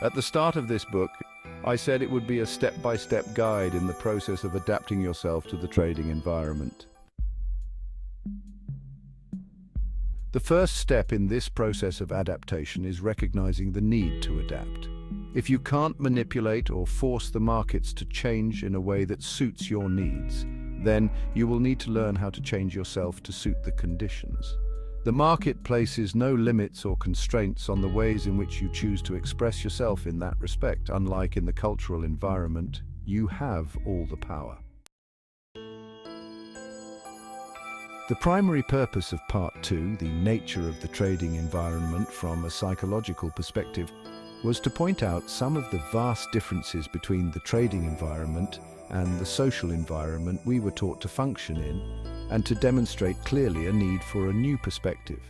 At the start of this book, I said it would be a step-by-step guide in the process of adapting yourself to the trading environment. The first step in this process of adaptation is recognizing the need to adapt. If you can't manipulate or force the markets to change in a way that suits your needs, then you will need to learn how to change yourself to suit the conditions. The market places no limits or constraints on the ways in which you choose to express yourself in that respect. Unlike in the cultural environment, you have all the power. The primary purpose of Part 2, the nature of the trading environment from a psychological perspective, was to point out some of the vast differences between the trading environment and the social environment we were taught to function in, and to demonstrate clearly a need for a new perspective.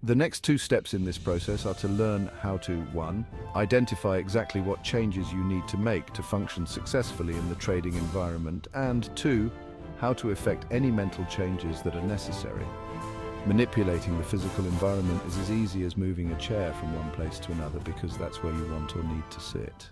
The next two steps in this process are to learn how to 1. Identify exactly what changes you need to make to function successfully in the trading environment, and 2. How to effect any mental changes that are necessary. Manipulating the physical environment is as easy as moving a chair from one place to another because that's where you want or need to sit.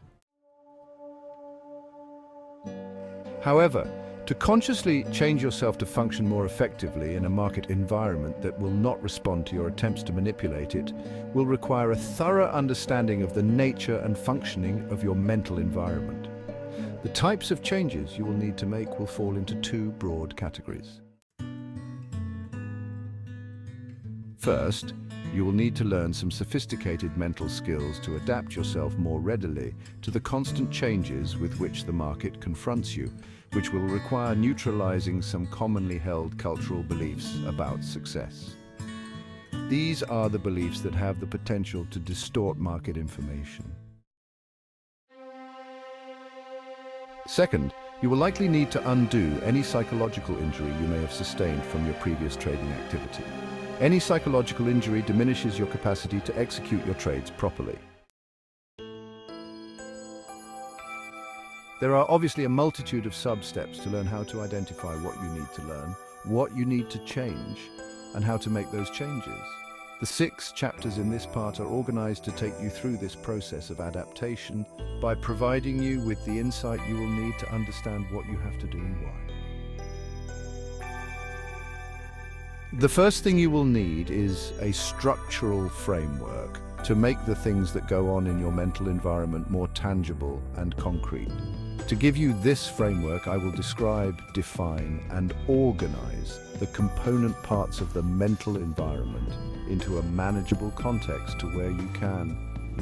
However, to consciously change yourself to function more effectively in a market environment that will not respond to your attempts to manipulate it will require a thorough understanding of the nature and functioning of your mental environment. The types of changes you will need to make will fall into two broad categories. First, you will need to learn some sophisticated mental skills to adapt yourself more readily to the constant changes with which the market confronts you, which will require neutralizing some commonly held cultural beliefs about success. These are the beliefs that have the potential to distort market information. Second, you will likely need to undo any psychological injury you may have sustained from your previous trading activity. Any psychological injury diminishes your capacity to execute your trades properly. There are obviously a multitude of sub-steps to learn how to identify what you need to learn, what you need to change, and how to make those changes. The 6 chapters in this part are organized to take you through this process of adaptation by providing you with the insight you will need to understand what you have to do and why. The first thing you will need is a structural framework to make the things that go on in your mental environment more tangible and concrete. To give you this framework, I will describe, define, and organize the component parts of the mental environment into a manageable context to where you can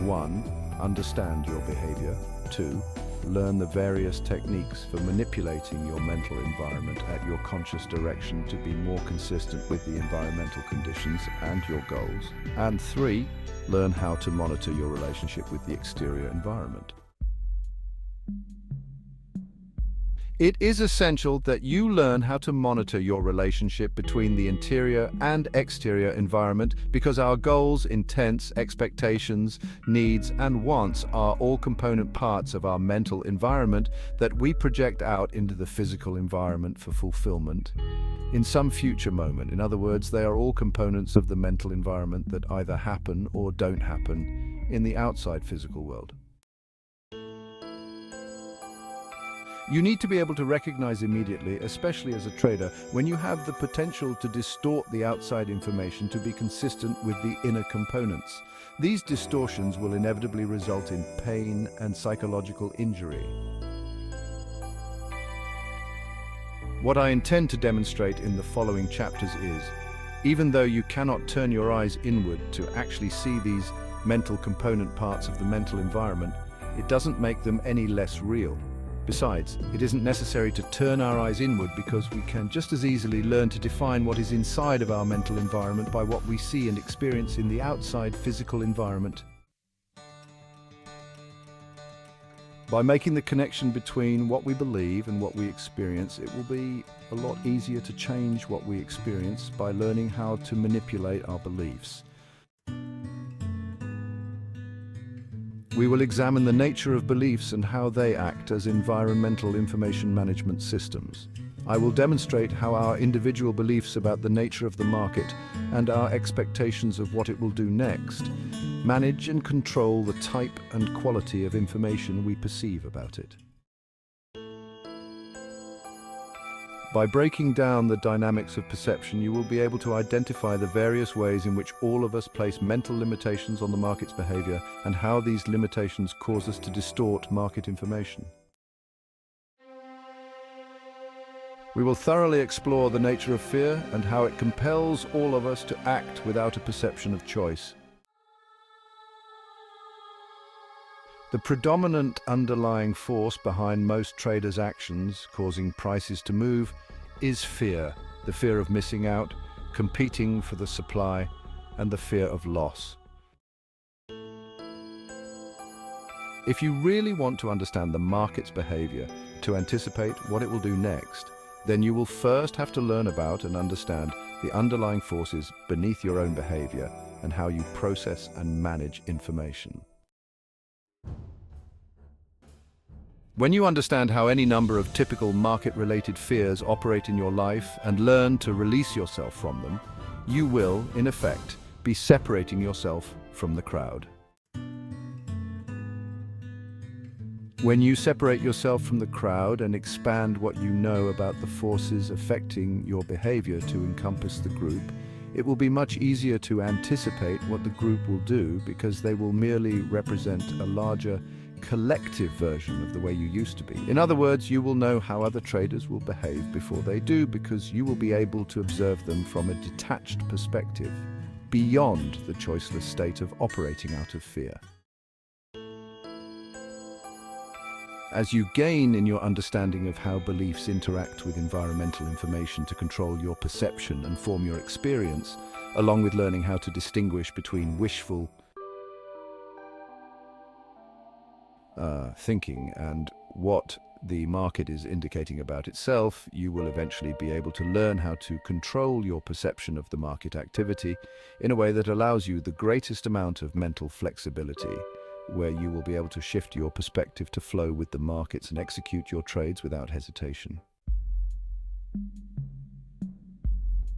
1. Understand your behavior, 2. Learn the various techniques for manipulating your mental environment at your conscious direction to be more consistent with the environmental conditions and your goals, and 3. Learn how to monitor your relationship with the exterior environment. It is essential that you learn how to monitor your relationship between the interior and exterior environment because our goals, intents, expectations, needs, and wants are all component parts of our mental environment that we project out into the physical environment for fulfillment in some future moment. In other words, they are all components of the mental environment that either happen or don't happen in the outside physical world. You need to be able to recognize immediately, especially as a trader, when you have the potential to distort the outside information to be consistent with the inner components. These distortions will inevitably result in pain and psychological injury. What I intend to demonstrate in the following chapters is, even though you cannot turn your eyes inward to actually see these mental component parts of the mental environment, it doesn't make them any less real. Besides, it isn't necessary to turn our eyes inward because we can just as easily learn to define what is inside of our mental environment by what we see and experience in the outside physical environment. By making the connection between what we believe and what we experience, it will be a lot easier to change what we experience by learning how to manipulate our beliefs. We will examine the nature of beliefs and how they act as environmental information management systems. I will demonstrate how our individual beliefs about the nature of the market and our expectations of what it will do next manage and control the type and quality of information we perceive about it. By breaking down the dynamics of perception, you will be able to identify the various ways in which all of us place mental limitations on the market's behavior and how these limitations cause us to distort market information. We will thoroughly explore the nature of fear and how it compels all of us to act without a perception of choice. The predominant underlying force behind most traders' actions, causing prices to move, is fear. The fear of missing out, competing for the supply, and the fear of loss. If you really want to understand the market's behavior, to anticipate what it will do next, then you will first have to learn about and understand the underlying forces beneath your own behavior and how you process and manage information. When you understand how any number of typical market-related fears operate in your life and learn to release yourself from them, you will, in effect, be separating yourself from the crowd. When you separate yourself from the crowd and expand what you know about the forces affecting your behavior to encompass the group, it will be much easier to anticipate what the group will do because they will merely represent a larger collective version of the way you used to be. In other words, you will know how other traders will behave before they do because you will be able to observe them from a detached perspective, beyond the choiceless state of operating out of fear. As you gain in your understanding of how beliefs interact with environmental information to control your perception and form your experience, along with learning how to distinguish between wishful thinking and what the market is indicating about itself, you will eventually be able to learn how to control your perception of the market activity in a way that allows you the greatest amount of mental flexibility, where you will be able to shift your perspective to flow with the markets and execute your trades without hesitation.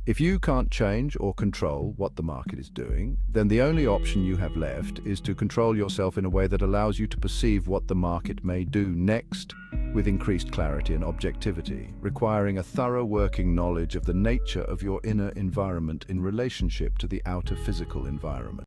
If you can't change or control what the market is doing, then the only option you have left is to control yourself in a way that allows you to perceive what the market may do next with increased clarity and objectivity, requiring a thorough working knowledge of the nature of your inner environment in relationship to the outer physical environment.